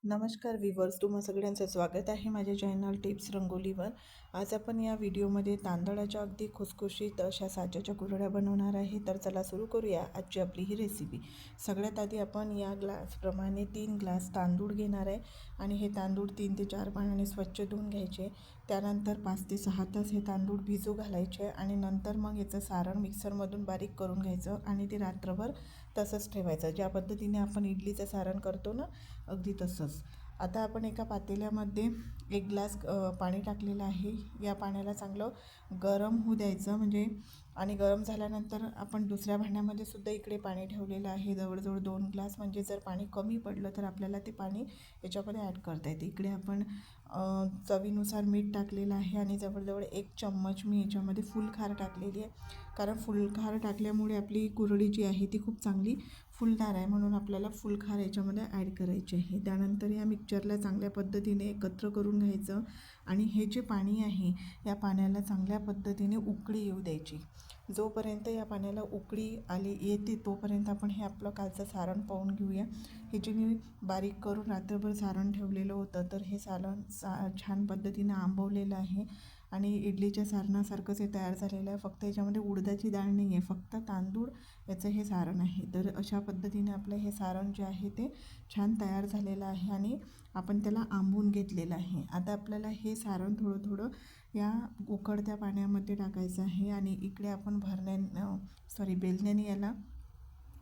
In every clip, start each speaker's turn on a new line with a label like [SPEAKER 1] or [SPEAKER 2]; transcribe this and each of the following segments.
[SPEAKER 1] नमस्कार व्ह्यूवर्स, तुम्हा सगळ्यांचं स्वागत आहे माझ्या चॅनल टिप्स रंगोलीवर. आज आपण या व्हिडिओमध्ये तांदळाच्या अगदी खुसखुशीत अशा साच्याच्या कुरड्या बनवणार आहे. तर चला सुरू करूया आजची आपली ही रेसिपी. सगळ्यात आधी आपण या ग्लासप्रमाणे 3 ग्लास तांदूळ घेणार आहे आणि हे तांदूळ 3 ते 4 पाण्याने स्वच्छ धुवून घ्यायचे. त्यानंतर 5 ते 6 तास हे तांदूळ भिजू घालायचे आणि नंतर मग याचं सारण मिक्सरमधून बारीक करून घ्यायचं आणि ते रात्रभर तसंच ठेवायचं. ज्या पद्धतीने आपण इडलीचं सारण करतो ना, अगदी तसंच. आता आपण एका पातेल्यामध्ये 1 ग्लास पाणी टाकलेलं आहे. या पाण्याला चांगलं गरम होऊ द्यायचं आणि गरम झाल्यानंतर आपण दुसऱ्या भांड्यामध्ये सुद्धा इकडे पाणी ठेवलेलं आहे. जवळजवळ 2 ग्लास, म्हणजे जर पाणी कमी पडलं तर आपल्याला ते पाणी याच्यामध्ये ॲड करता येते. इकडे आपण चवीनुसार मीठ टाकलेलं आहे आणि जवळजवळ 1 चम्मच मी याच्यामध्ये फुलखार टाकलेली आहे. कारण फुलखार टाकल्यामुळे आपली कुरडी जी आहे ती खूप चांगली फुलणार आहे, म्हणून आपल्याला फुलखार याच्यामध्ये ॲड करायचे आहे. त्यानंतर या मिक्सचरला चांगल्या पद्धतीने एकत्र करून घ्यायचं आणि हे जे पाणी आहे या पाण्याला चांगल्या पद्धतीने उकळी येऊ द्यायची. जोपर्यंत या पाण्याला उकळी येते तोपर्यंत आपण हे आपलं कालचं सारण पाहून घेऊया. हे जे मी बारीक करून रात्रभर सारण ठेवलेलं होतं, तर हे सारण छान पद्धतीनं आंबवलेलं आहे आणि इडलीच्या सारणासारखंच हे तयार झालेलं आहे. फक्त याच्यामध्ये उडदाची डाळ नाही आहे, फक्त तांदूळ याचं हे सारण आहे. तर अशा पद्धतीने आपलं हे सारण जे आहे ते छान तयार झालेलं आहे आणि आपण त्याला आंबून घेतलेलं आहे. आता आपल्याला हे सारण थोडं थोडं या उकळत्या पाण्यामध्ये टाकायचं आहे आणि इकडे आपण बेलण्याने याला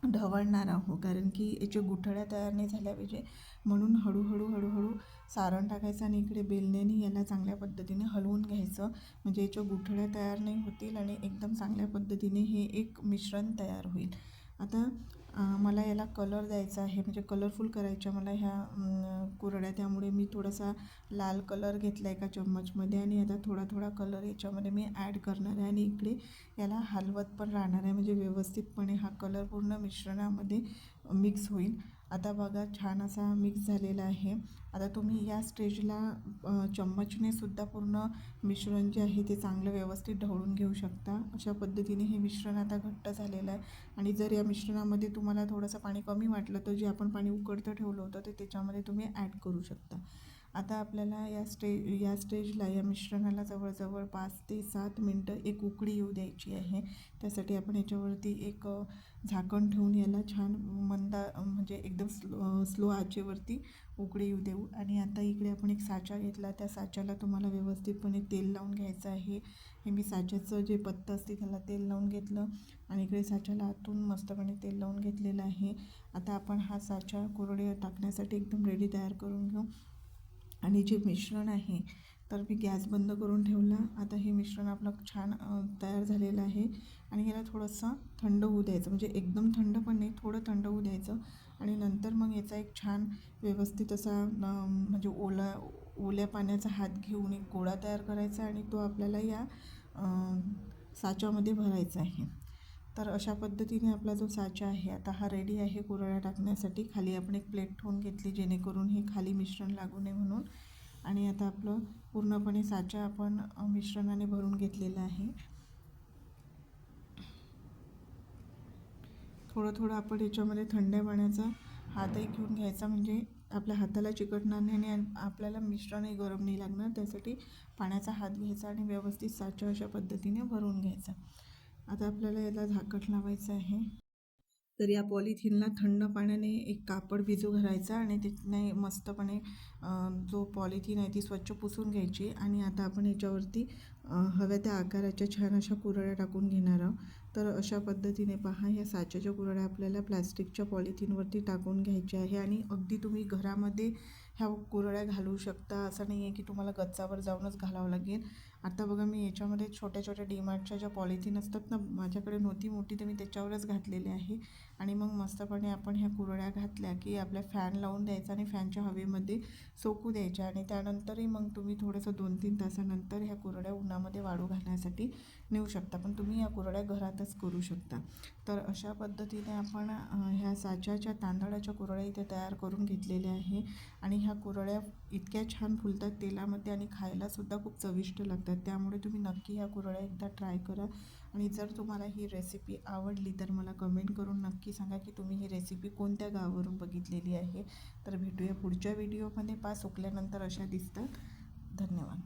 [SPEAKER 1] ढवळणार आहोत, कारण की याच्या गुठळ्या तयार नाही झाल्या पाहिजे, म्हणून हळूहळू सारण टाकायचं आणि इकडे बेलण्याने याला चांगल्या पद्धतीने हलवून घ्यायचं, म्हणजे याच्या गुठळ्या तयार नाही होतील आणि एकदम चांगल्या पद्धतीने हे एक मिश्रण तयार होईल. आता मला याला कलर द्यायचा आहे, म्हणजे कलरफुल करायच्या मला ह्या कुरड्या, त्यामुळे मी थोडासा लाल कलर घेतला एका चम्मचमध्ये आणि आता थोडा कलर याच्यामध्ये मी ॲड करणार आहे आणि इकडे याला हलवत पण राहणार आहे, म्हणजे व्यवस्थितपणे हा कलर पूर्ण मिश्रणामध्ये मिक्स होईल. आता बघा, छान असा मिक्स झालेला आहे. आता तुम्ही या स्टेजला चम्मचने सुद्धा पूर्ण मिश्रण जे आहे ते चांगलं व्यवस्थित ढवळून घेऊ शकता. अशा पद्धतीने हे मिश्रण आता घट्ट झालेलं आहे आणि जर या मिश्रणामध्ये तुम्हाला थोडंसं पाणी कमी वाटलं तर जे आपण पाणी उकळतं ठेवलं होतं ते त्याच्यामध्ये तुम्ही ॲड करू शकता. आता आपल्याला या स्टेजला या मिश्रणाला जवळजवळ 5 ते 7 मिनटं एक उकळी येऊ द्यायची आहे. त्यासाठी आपण याच्यावरती एक झाकण ठेवून याला छान म्हणजे एकदम स्लो आचेवरती उकळी येऊ देऊ. आणि आता इकडे आपण एक साचा घेतला, त्या साच्याला तुम्हाला व्यवस्थितपणे तेल लावून घ्यायचं आहे. हे मी साच्याचं जे पत्तं असते त्याला तेल लावून घेतलं आणि इकडे साच्याला आतून मस्तपणे तेल लावून घेतलेलं आहे. आता आपण हा साचा कुरडे टाकण्यासाठी एकदम रेडी तयार करून घेऊ. आणि जे मिश्रण आहे तर मी गॅस बंद करून ठेवला. आता हे मिश्रण आपलं छान तयार झालेलं आहे आणि याला थोडंसं थंड होऊ द्यायचं, म्हणजे एकदम थंड पण नाही, थोडं थंड होऊ द्यायचं आणि नंतर मग याचा एक छान व्यवस्थित असा म्हणजे ओल्या पाण्याचा हात घेऊन एक गोळा तयार करायचा आणि तो आपल्याला या साच्यामध्ये भरायचा आहे. तर अशा पद्धतीने आपला जो साचा आहे आता हा रेडी आहे कुरड्या टाकण्यासाठी. खाली आपण एक प्लेट ठेवून घेतली जेणेकरून हे खाली मिश्रण लागू नये म्हणून. आणि आता आपलं पूर्णपणे साचा आपण मिश्रणाने भरून घेतलेला आहे. थोडं आपण याच्यामध्ये थंड पाण्याचा हातही घेऊन घ्यायचा, म्हणजे आपल्या हाताला चिकटणार नाही आणि आपल्याला मिश्रणही गरम नाही लागणार. त्यासाठी पाण्याचा हात घ्यायचा आणि व्यवस्थित साचा अशा पद्धतीने भरून घ्यायचा. आता आपल्याला याला झाकण लावायचं आहे. तर या पॉलिथिनला थंड पाण्याने एक कापड भिजू घालायचा आणि त्याने मस्तपणे जो पॉलिथिन आहे ती स्वच्छ पुसून घ्यायची. आणि आता आपण याच्यावरती हव्या त्या आकाराच्या छान अशा कुरड्या टाकून घेणार आहोत. तर अशा पद्धतीने पहा, या साच्याच्या कुरड्या आपल्याला प्लॅस्टिकच्या पॉलिथिनवरती टाकून घ्यायच्या आहे आणि अगदी तुम्ही घरामध्ये ह्या कुरड्या घालू शकता. असं नाही आहे की तुम्हाला गच्चावर जाऊनच घालावं लागेल. आता बघा, मी याच्यामध्ये छोट्या डीमार्टच्या ज्या पॉलिथिन असतात ना, माझ्याकडे नव्हती मोठी तर मी त्याच्यावरच घातलेले आहे. आणि मग मस्तपणे आपण ह्या कुरड्या घातल्या की आपल्या फॅन लावून द्यायचा आणि फॅनच्या हवेमध्ये सोकू द्यायच्या आणि त्यानंतरही मग तुम्ही थोडंसं 2-3 तासानंतर ह्या कुरड्या उन्हामध्ये वाळू घालण्यासाठी नेऊ शकता. पण तुम्ही ह्या कुरड्या घरातच करू शकता. तर अशा पद्धतीने आपण ह्या साच्याच्या तांदळाच्या कुरड्या इथे तयार करून घेतलेल्या आहे आणि ह्या कुरड्या इतक्या छान फुलतात तेलामध्ये आणि खायलासुद्धा खूप चविष्ट लागतात. त्यामुळे तुम्ही नक्की ह्या कुरड्या एकदा ट्राय करा आणि जर तुम्हाला ही रेसिपी आवडली तर मला कमेंट करून नक्की सांगा की तुम्ही ही रेसिपी कोणत्या गावावरून बघितलेली आहे. तर भेटूया पुढच्या व्हिडिओमध्ये. सुकल्यानंतर अशा दिसतात. धन्यवाद.